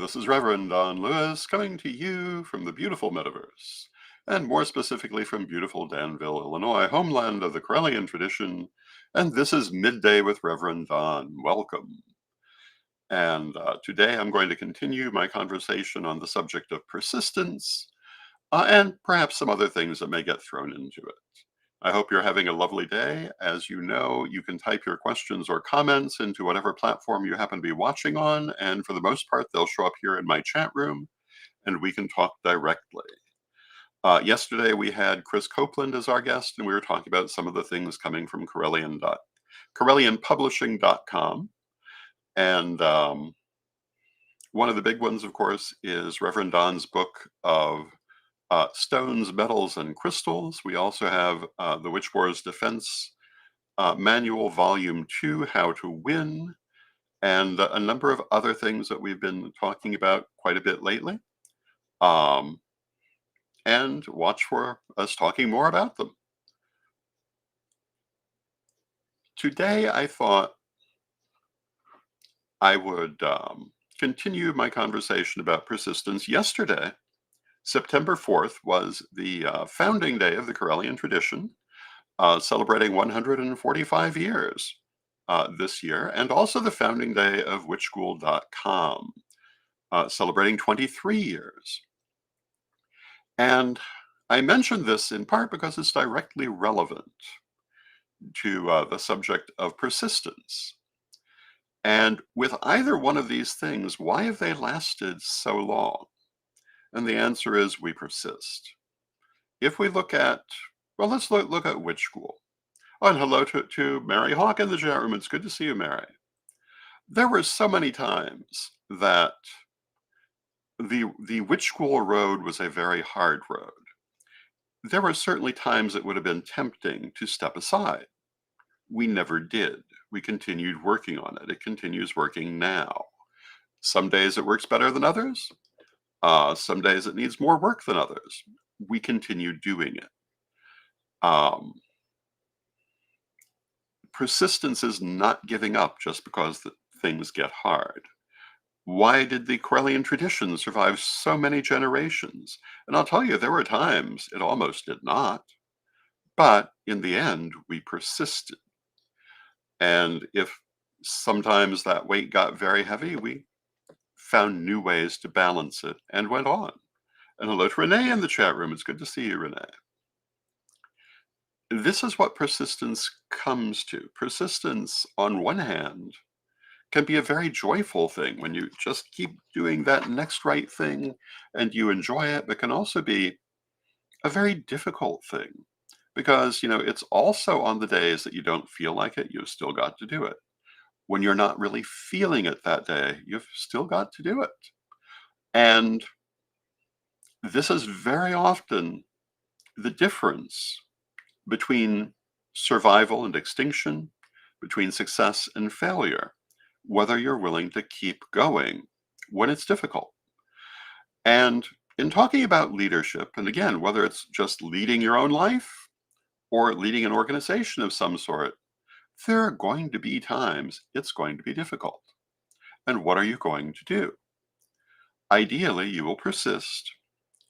this is Reverend Don Lewis coming to you from the beautiful metaverse, and more specifically from beautiful Danville, Illinois, homeland of the Corellian tradition. And this is Midday with Reverend Don. Welcome. And today I'm going to continue my conversation on the subject of persistence and perhaps some other things that may get thrown into it. I hope you're having a lovely day. As you know, you can type your questions or comments into whatever platform you happen to be watching on, and for the most part, they'll show up here in my chat room, and we can talk directly. Yesterday, we had Chris Copeland as our guest, and we were talking about some of the things coming from CorellianPublishing.com. And one of the big ones, of course, is Reverend Don's book of Stones, Metals, and Crystals. We also have the Witch Wars Defense Manual, Volume 2, How to Win, and a number of other things that we've been talking about quite a bit lately. And watch for us talking more about them. Today, I thought I would continue my conversation about persistence. Yesterday, September 4th, was the founding day of the Corellian tradition, celebrating 145 years this year, and also the founding day of witchschool.com, celebrating 23 years. And I mention this in part because it's directly relevant to the subject of persistence. And with either one of these things, why have they lasted so long? And the answer is we persist. If we look at, well, let's look at Witch School. Oh, and hello to Mary Hawk in the chat room. It's good to see you, Mary. There were so many times that the Witch School road was a very hard road. There were certainly times it would have been tempting to step aside. We never did. We continued working on it. It continues working now. Some days it works better than others. Some days it needs more work than others. We continue doing it. Persistence is not giving up just because things get hard. Why did the Corellian tradition survive so many generations? And I'll tell you, there were times it almost did not. But in the end, we persisted. And if sometimes that weight got very heavy, we found new ways to balance it and went on. And hello to Renee in the chat room. It's good to see you, Renee. This is what persistence comes to. Persistence, on one hand, can be a very joyful thing when you just keep doing that next right thing and you enjoy it, but can also be a very difficult thing because, it's also on the days that you don't feel like it, you've still got to do it. When you're not really feeling it that day, you've still got to do it. And this is very often the difference between survival and extinction, between success and failure, whether you're willing to keep going when it's difficult. And in talking about leadership, and again, whether it's just leading your own life or leading an organization of some sort, there are going to be times it's going to be difficult. And what are you going to do? Ideally, you will persist.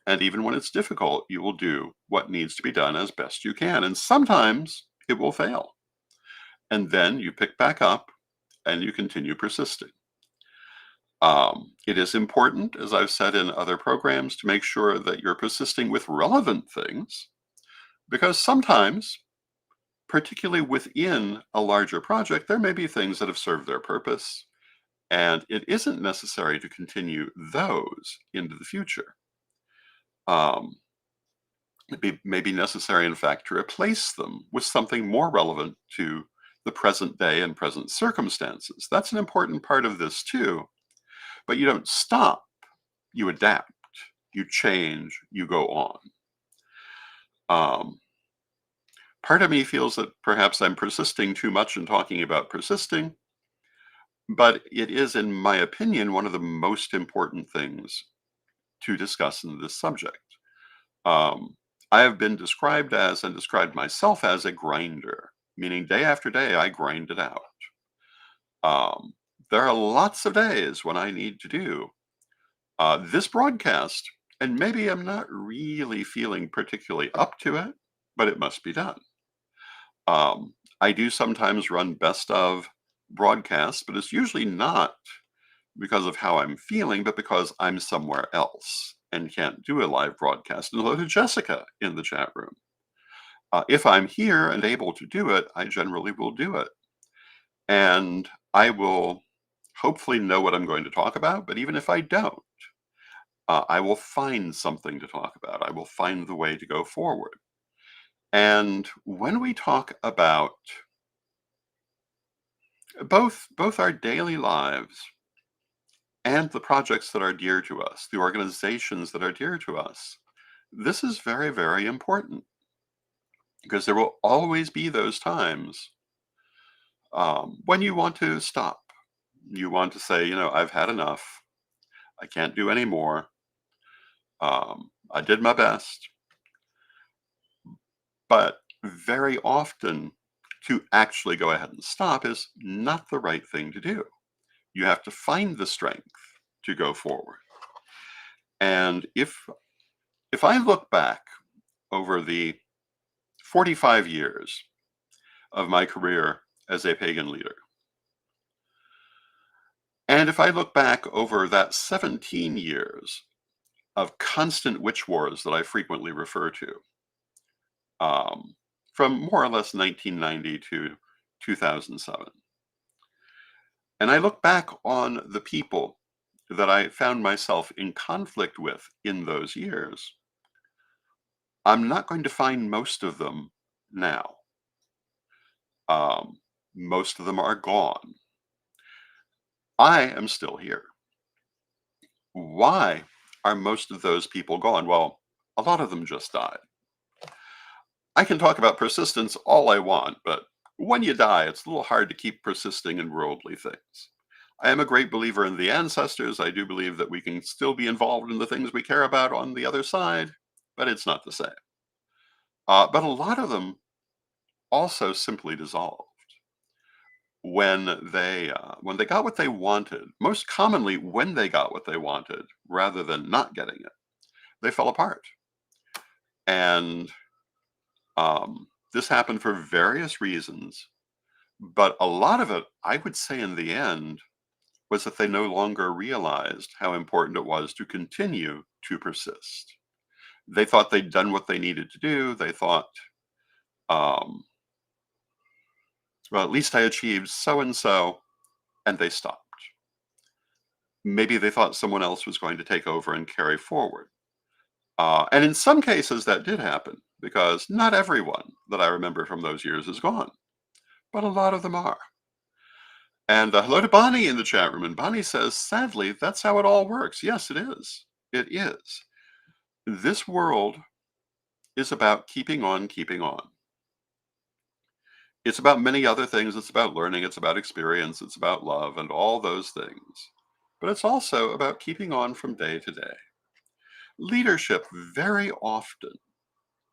And even when it's difficult, you will do what needs to be done as best you can. And sometimes it will fail. And then you pick back up and you continue persisting. It is important, as I've said in other programs, to make sure that you're persisting with relevant things, because sometimes, particularly within a larger project, there may be things that have served their purpose, and it isn't necessary to continue those into the future. It may be necessary, in fact, to replace them with something more relevant to the present day and present circumstances. That's an important part of this too. But you don't stop, you adapt, you change, you go on. Part of me feels that perhaps I'm persisting too much in talking about persisting, but it is, in my opinion, one of the most important things to discuss in this subject. I have been described as, and described myself as, a grinder, meaning day after day I grind it out. There are lots of days when I need to do This broadcast, and maybe I'm not really feeling particularly up to it, but it must be done. I do sometimes run best of broadcasts, but it's usually not because of how I'm feeling, but because I'm somewhere else and can't do a live broadcast. And hello to Jessica in the chat room. If I'm here and able to do it, I generally will do it. And I will hopefully know what I'm going to talk about, but even if I don't, I will find something to talk about. I will find the way to go forward. And when we talk about both our daily lives and the projects that are dear to us, the organizations that are dear to us, this is very, very important because there will always be those times when you want to stop. You want to say, I've had enough. I can't do any more. I did my best. But very often, to actually go ahead and stop is not the right thing to do. You have to find the strength to go forward. And if I look back over the 45 years of my career as a pagan leader, and if I look back over that 17 years of constant witch wars that I frequently refer to, um, from more or less 1990 to 2007, and I look back on the people that I found myself in conflict with in those years, I'm not going to find most of them now. Um, Most of them are gone. I am still here. Why are most of those people gone? Well, a lot of them just died. I can talk about persistence all I want, but when you die, it's a little hard to keep persisting in worldly things. I am a great believer in the ancestors. I do believe that we can still be involved in the things we care about on the other side, but it's not the same. But a lot of them also simply dissolved when they got what they wanted. Most commonly, when they got what they wanted, rather than not getting it, they fell apart. And this happened for various reasons, but a lot of it, I would say, in the end, was that they no longer realized how important it was to continue to persist. They thought they'd done what they needed to do. They thought, um, well, at least I achieved so and so, and they stopped. Maybe they thought someone else was going to take over and carry forward. And in some cases, that did happen because not everyone that I remember from those years is gone, but a lot of them are. And hello to Bonnie in the chat room. And Bonnie says, sadly, that's how it all works. Yes, it is. It is. This world is about keeping on, keeping on. It's about many other things. It's about learning. It's about experience. It's about love and all those things. But it's also about keeping on from day to day. Leadership very often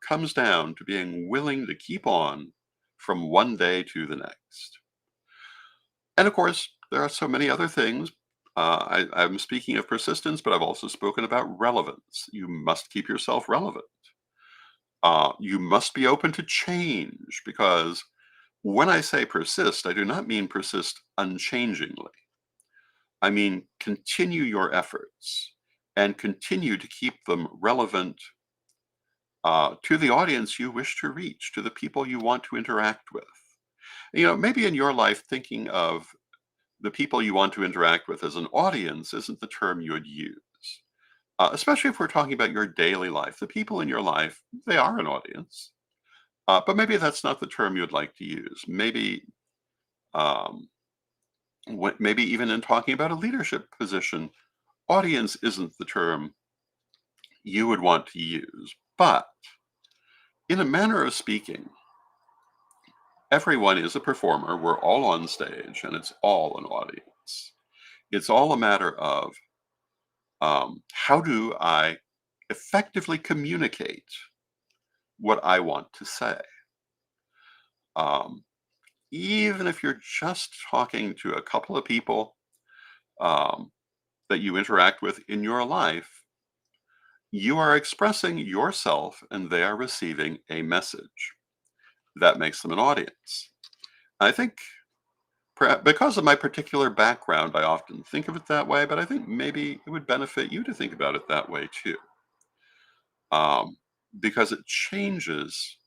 comes down to being willing to keep on from one day to the next. And of course, there are so many other things. I'm speaking of persistence, but I've also spoken about relevance. You must keep yourself relevant. You must be open to change because when I say persist, I do not mean persist unchangingly. I mean continue your efforts and continue to keep them relevant to the audience you wish to reach, to the people you want to interact with. Maybe in your life, thinking of the people you want to interact with as an audience isn't the term you would use. Especially if we're talking about your daily life. The people in your life, they are an audience. But maybe that's not the term you'd like to use. Um, maybe even in talking about a leadership position, audience isn't the term you would want to use. But in a manner of speaking, everyone is a performer. We're all on stage, and it's all an audience. It's all a matter of how do I effectively communicate what I want to say? Um, Even if you're just talking to a couple of people um, that you interact with in your life, you are expressing yourself and they are receiving a message. That makes them an audience. I think because of my particular background, I often think of it that way, but I think maybe it would benefit you to think about it that way too, um, because it changes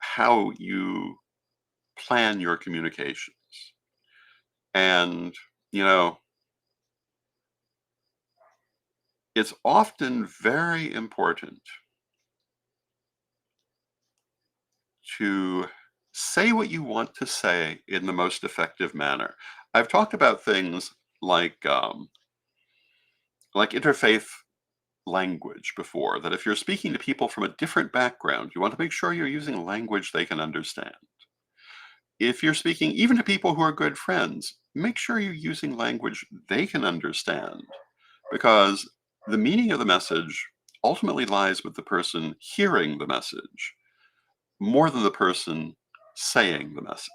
how you plan your communications. And, you know, it's often very important to say what you want to say in the most effective manner. I've talked about things like interfaith language before, that if you're speaking to people from a different background, you want to make sure you're using language they can understand. If you're speaking even to people who are good friends, make sure you're using language they can understand, because the meaning of the message ultimately lies with the person hearing the message more than the person saying the message.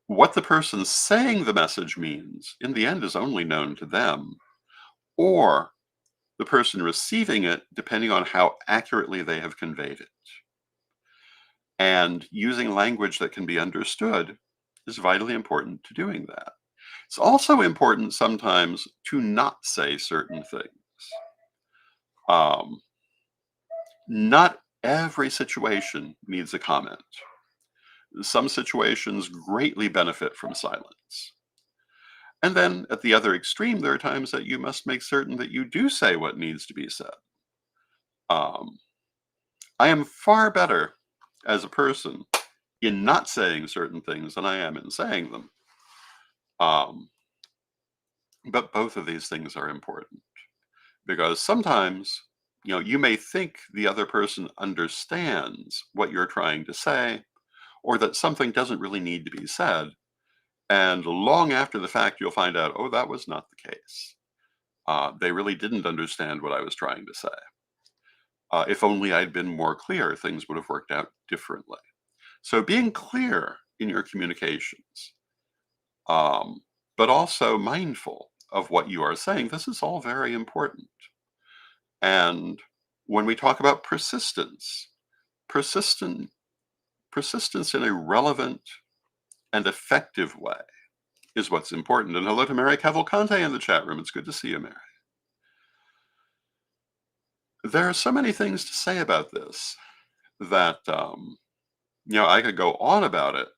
What the person saying the message means in the end is only known to them, or the person receiving it, depending on how accurately they have conveyed it. And using language that can be understood is vitally important to doing that. It's also important sometimes to not say certain things. Um, Not every situation needs a comment. Some situations greatly benefit from silence. And then at the other extreme, there are times that you must make certain that you do say what needs to be said. Um, I am far better as a person in not saying certain things than I am in saying them. Um, but both of these things are important because sometimes, you may think the other person understands what you're trying to say, or that something doesn't really need to be said. And long after the fact, you'll find out, oh, that was not the case. They really didn't understand what I was trying to say. If only I'd been more clear, things would have worked out differently. So being clear in your communications, um, but also mindful of what you are saying, this is all very important. And when we talk about persistent, persistence in a relevant and effective way is what's important. And hello to Mary Cavalcante in the chat room. It's good to see you, Mary. There are so many things to say about this that, I could go on about it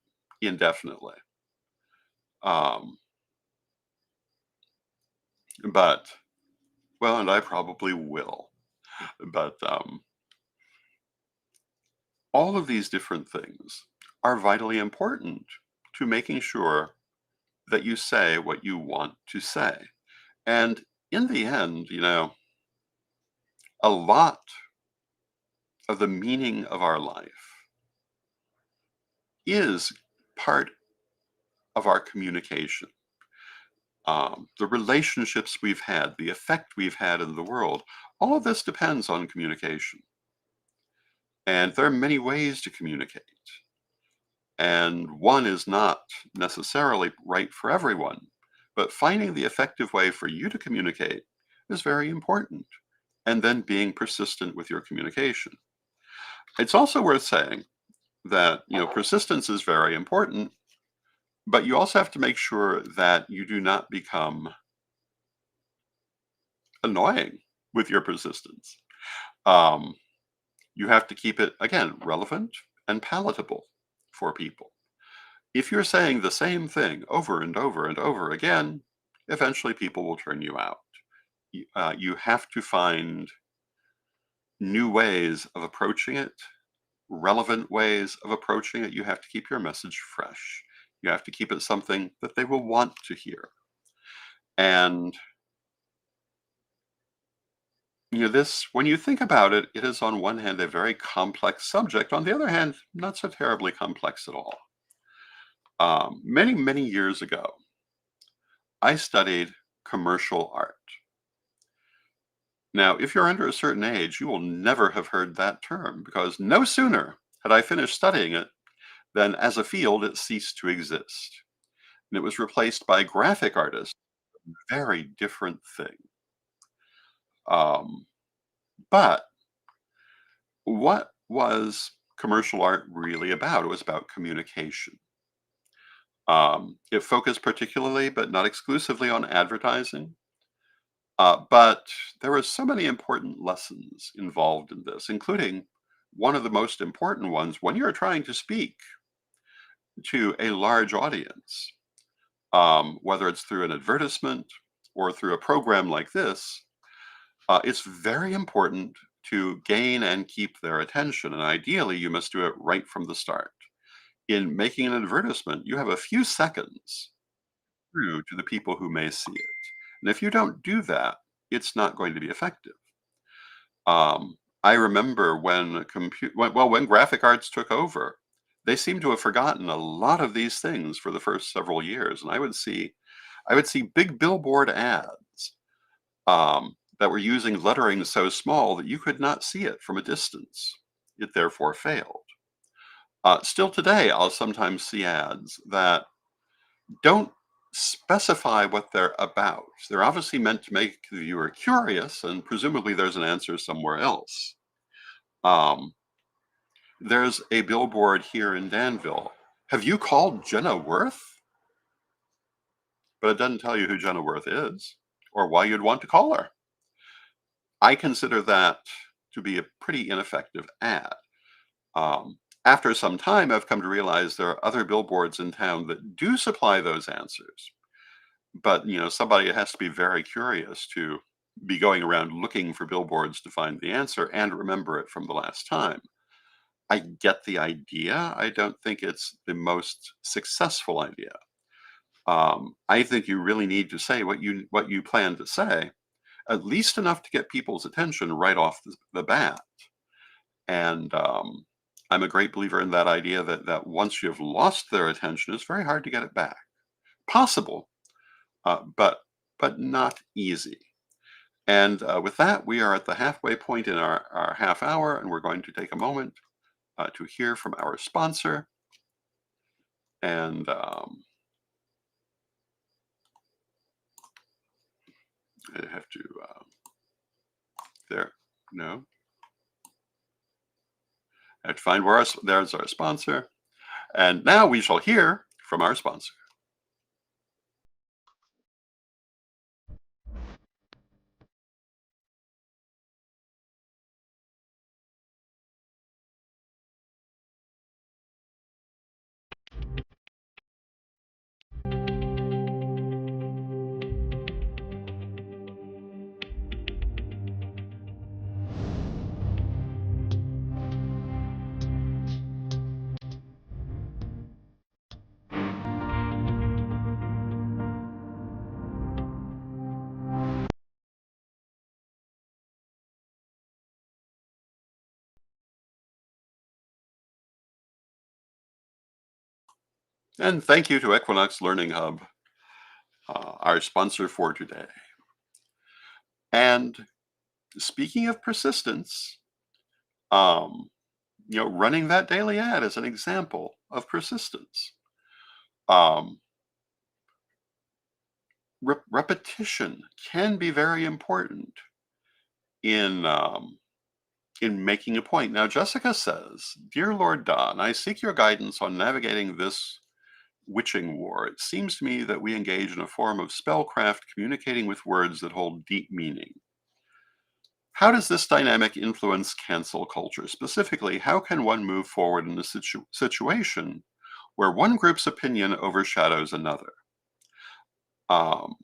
indefinitely. Um, but, well, and I probably will. But all of these different things are vitally important to making sure that you say what you want to say. And in the end, a lot of the meaning of our life is part of our communication. The relationships we've had, the effect we've had in the world, all of this depends on communication. And there are many ways to communicate. And one is not necessarily right for everyone, but finding the effective way for you to communicate is very important. And then being persistent with your communication. It's also worth saying that, persistence is very important, but you also have to make sure that you do not become annoying with your persistence. Um, you have to keep it, again, relevant and palatable for people. If you're saying the same thing over and over and over again, eventually people will turn you out. You have to find new ways of approaching it, relevant ways of approaching it. You have to keep your message fresh. You have to keep it something that they will want to hear. And this, when you think about it, it is on one hand a very complex subject. On the other hand, not so terribly complex at all. Many, many years ago, I studied commercial art. Now, if you're under a certain age, you will never have heard that term because no sooner had I finished studying it than as a field it ceased to exist. And it was replaced by graphic artists very different thing. Um, but what was commercial art really about? It was about communication. It focused particularly, but not exclusively, on advertising. But there were so many important lessons involved in this, including one of the most important ones when you're trying to speak to a large audience, whether it's through an advertisement or through a program like this. It's very important to gain and keep their attention. And ideally, you must do it right from the start. In making an advertisement, you have a few seconds through to the people who may see it. And if you don't do that, it's not going to be effective. I remember when graphic arts took over, they seem to have forgotten a lot of these things for the first several years. And I would see big billboard ads that were using lettering so small that you could not see it from a distance. It therefore failed. Still today, I'll sometimes see ads that don't specify what they're about. They're obviously meant to make the viewer curious, and presumably there's an answer somewhere else. Um, there's a billboard here in Danville. Have you called Jenna Worth? But it doesn't tell you who Jenna Worth is or why you'd want to call her. I consider that to be a pretty ineffective ad. After some time, I've come to realize there are other billboards in town that do supply those answers. But, somebody has to be very curious to be going around looking for billboards to find the answer and remember it from the last time. I get the idea. I don't think it's the most successful idea. I think you really need to say what you plan to say, at least enough to get people's attention right off the bat. And I'm a great believer in that idea that once you've lost their attention, it's very hard to get it back. Possible, but not easy. And with that, we are at the halfway point in our half hour, and we're going to take a moment to hear from our sponsor. And I have to, there, no, I have to find there's our sponsor. And now we shall hear from our sponsor. And thank you to Equinox Learning Hub, our sponsor for today. And speaking of persistence, um, running that daily ad is an example of persistence. Um, repetition can be very important in making a point. Now, Jessica says, "Dear Lord Don, I seek your guidance on navigating this witching war. It seems to me that we engage in a form of spellcraft, communicating with words that hold deep meaning. How does this dynamic influence cancel culture? Specifically, how can one move forward in a situation where one group's opinion overshadows another? Um,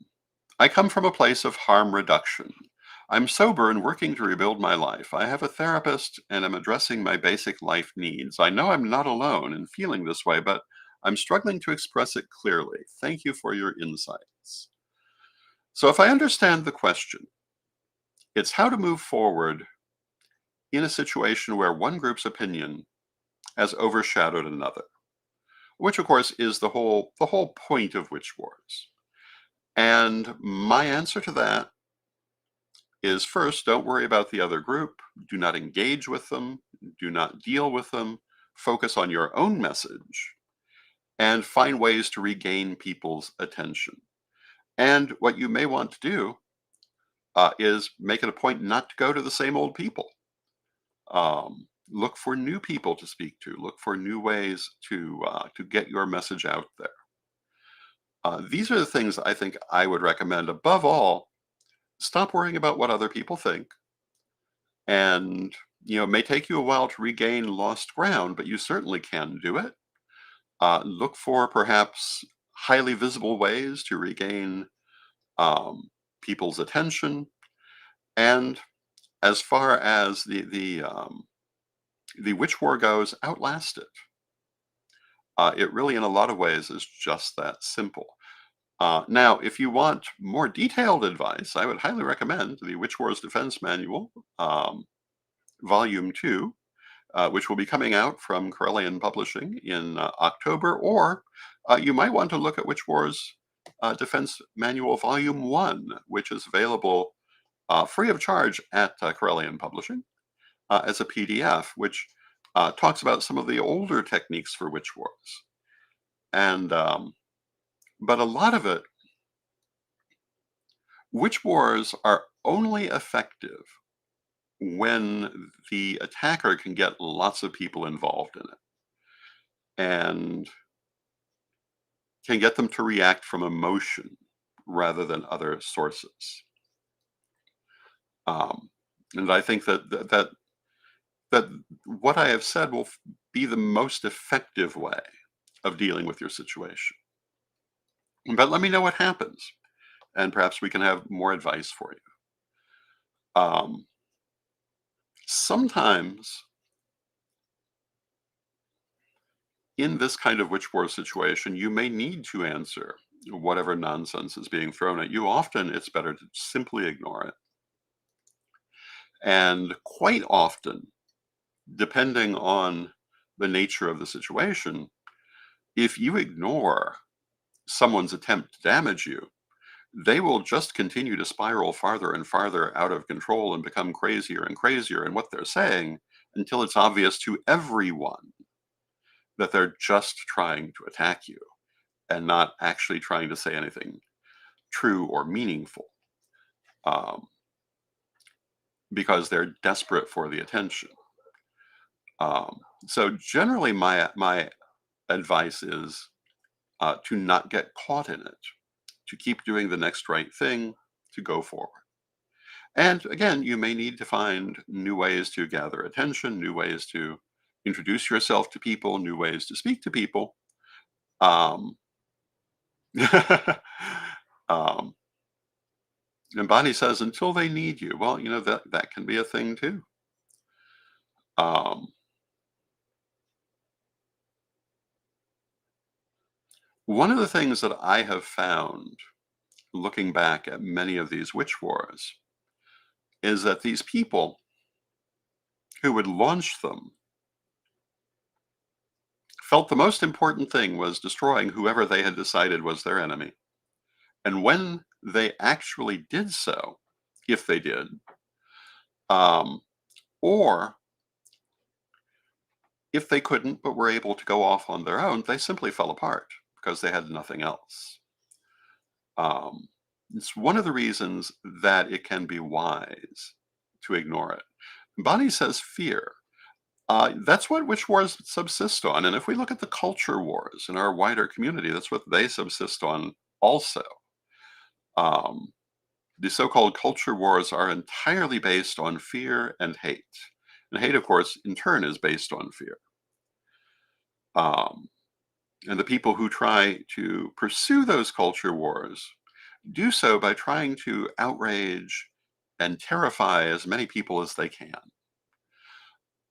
I come from a place of harm reduction. I'm sober and working to rebuild my life. I have a therapist and am addressing my basic life needs. I know I'm not alone in feeling this way, but I'm struggling to express it clearly. Thank you for your insights." So, if I understand the question, it's how to move forward in a situation where one group's opinion has overshadowed another, which of course is the whole point of witch wars. And my answer to that is, first, don't worry about the other group. Do not engage with them. Do not deal with them. Focus on your own message and find ways to regain people's attention. And what you may want to do is make it a point not to go to the same old people. Look for new people to speak to. Look for new ways to get your message out there. These are the things I think I would recommend. Above all, stop worrying about what other people think. And it may take you a while to regain lost ground, but you certainly can do it. Look for perhaps highly visible ways to regain um, people's attention. And as far as the witch war goes, outlast it. It really, in a lot of ways, is just that simple. Now, if you want more detailed advice, I would highly recommend the Witch Wars Defense Manual, Volume 2, which will be coming out from Corellian Publishing in October, or you might want to look at Witch Wars Defense Manual Volume 1, which is available free of charge at Corellian Publishing as a PDF, which talks about some of the older techniques for witch wars. And but a lot of it, witch wars are only effective when the attacker can get lots of people involved in it and can get them to react from emotion rather than other sources. Um, and I think that what I have said will be the most effective way of dealing with your situation. But let me know what happens, and perhaps we can have more advice for you. Sometimes in this kind of witch war situation, you may need to answer whatever nonsense is being thrown at you. Often it's better to simply ignore it. And quite often, depending on the nature of the situation, if you ignore someone's attempt to damage you, they will just continue to spiral farther and farther out of control and become crazier and crazier in what they're saying until it's obvious to everyone that they're just trying to attack you and not actually trying to say anything true or meaningful, um, because they're desperate for the attention. So generally, my advice is to not get caught in it, to keep doing the next right thing, to go forward. And again, you may need to find new ways to gather attention, new ways to introduce yourself to people, new ways to speak to people. Um, um, and Bonnie says, until they need you. Well, that can be a thing too. Um, one of the things that I have found looking back at many of these witch wars is that these people who would launch them felt the most important thing was destroying whoever they had decided was their enemy. And when they actually did so, if they did, um, or if they couldn't but were able to go off on their own, they simply fell apart because they had nothing else. Um, it's one of the reasons that it can be wise to ignore it. Bonnie says fear. That's what witch wars subsist on. And if we look at the culture wars in our wider community, that's what they subsist on also. Um, the so-called culture wars are entirely based on fear and hate. And hate, of course, in turn is based on fear. Um, and the people who try to pursue those culture wars do so by trying to outrage and terrify as many people as they can.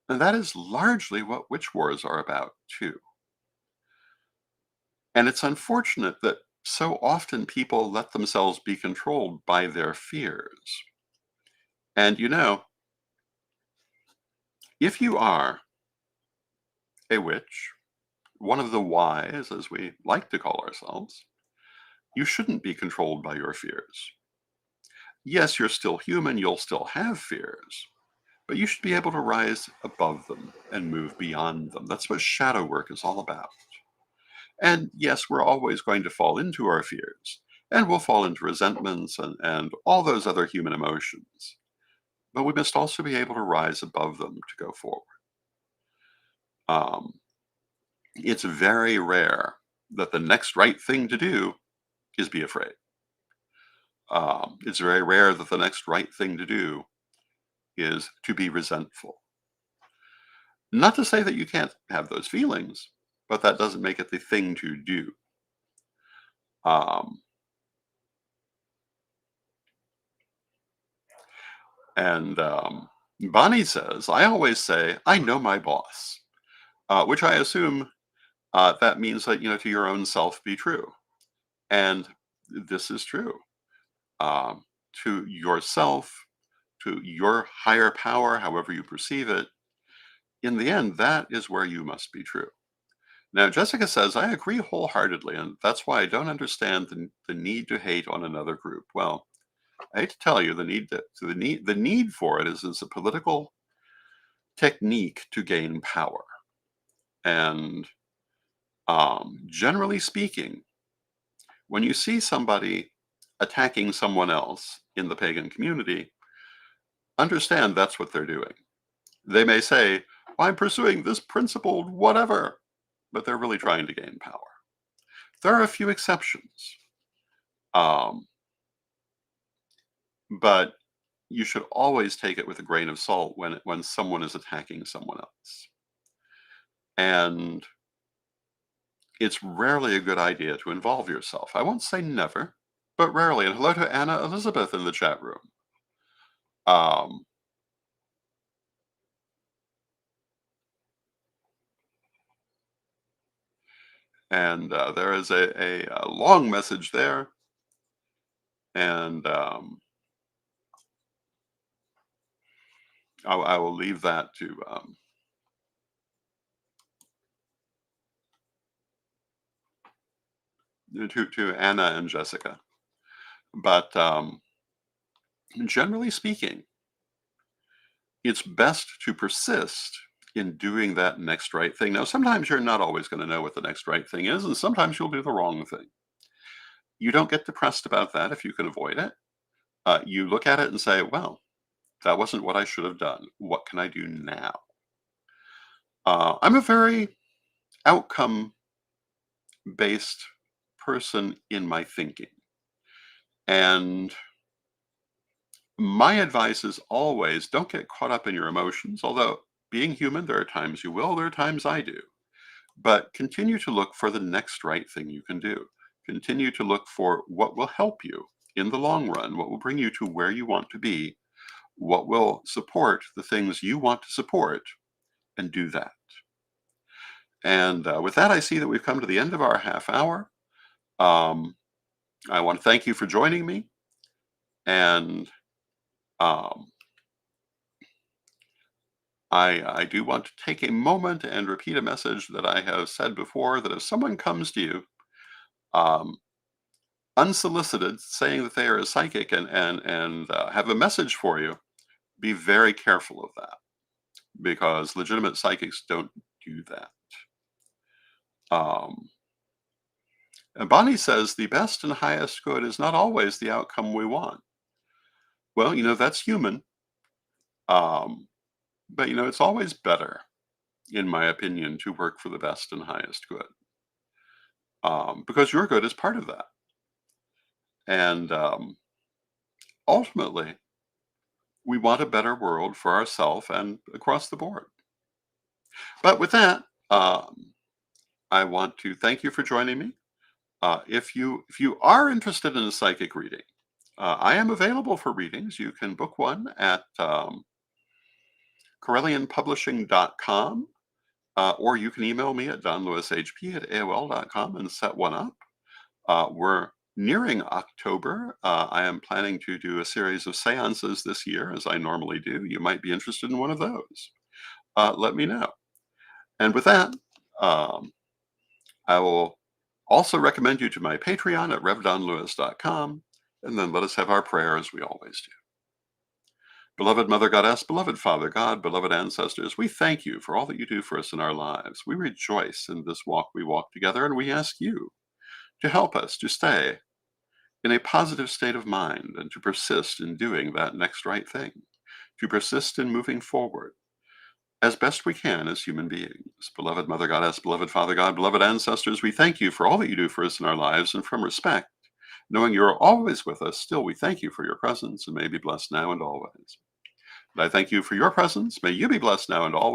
And that is largely what witch wars are about, too. And it's unfortunate that so often people let themselves be controlled by their fears. And if you are a witch, one of the wise, as we like to call ourselves, you shouldn't be controlled by your fears. Yes, you're still human, you'll still have fears, but you should be able to rise above them and move beyond them. That's what shadow work is all about. And yes, we're always going to fall into our fears. and we'll fall into resentments and all those other human emotions. But we must also be able to rise above them to go forward. Um, it's very rare that the next right thing to do is be afraid. It's very rare that the next right thing to do is to be resentful. Not to say that you can't have those feelings, but that doesn't make it the thing to do. Um, and Bonnie says, I always say, I know my boss, which I assume that means that, to your own self be true. And this is true. Um, to yourself, to your higher power, however you perceive it, in the end, that is where you must be true. Now, Jessica says, I agree wholeheartedly, and that's why I don't understand the need to hate on another group. Well, I hate to tell you, the need for it is a political technique to gain power. And generally speaking, when you see somebody attacking someone else in the pagan community, understand that's what they're doing. They may say, well, I'm pursuing this principled whatever, but they're really trying to gain power. There are a few exceptions, um, but you should always take it with a grain of salt when someone is attacking someone else. And it's rarely a good idea to involve yourself. I won't say never, but rarely. And hello to Anna Elizabeth in the chat room. Um, and there is a long message there. And I will leave that to Anna and Jessica. But generally speaking, it's best to persist in doing that next right thing. Now, sometimes you're not always going to know what the next right thing is, and sometimes you'll do the wrong thing. You don't get depressed about that if you can avoid it. You look at it and say, well, that wasn't what I should have done. What can I do now? I'm a very outcome based person in my thinking. And my advice is always don't get caught up in your emotions, although being human, there are times you will, there are times I do. But continue to look for the next right thing you can do. Continue to look for what will help you in the long run, what will bring you to where you want to be, what will support the things you want to support, and do that. And with that, I see that we've come to the end of our half hour. Um, I want to thank you for joining me. And um, I do want to take a moment and repeat a message that I have said before, that if someone comes to you um, unsolicited, saying that they are a psychic and have a message for you, be very careful of that, because legitimate psychics don't do that. Um, and Bonnie says the best and highest good is not always the outcome we want. Well, that's human. Um, but it's always better, in my opinion, to work for the best and highest good, because your good is part of that. And ultimately, we want a better world for ourselves and across the board. But with that, I want to thank you for joining me. If you are interested in a psychic reading, I am available for readings. You can book one at CorellianPublishing.com, or you can email me at donlewishp@aol.com and set one up. We're nearing October. I am planning to do a series of seances this year, as I normally do. You might be interested in one of those. Let me know. And with that, um, I will also recommend you to my Patreon at revdonlewis.com, and then let us have our prayer as we always do. Beloved Mother Goddess, beloved Father God, beloved ancestors, we thank you for all that you do for us in our lives. We rejoice in this walk we walk together, and we ask you to help us to stay in a positive state of mind and to persist in doing that next right thing, to persist in moving forward as best we can as human beings. Beloved Mother Goddess, beloved Father God, beloved ancestors, we thank you for all that you do for us in our lives, and from respect, knowing you are always with us, still we thank you for your presence, and may you be blessed now and always. And I thank you for your presence. May you be blessed now and always.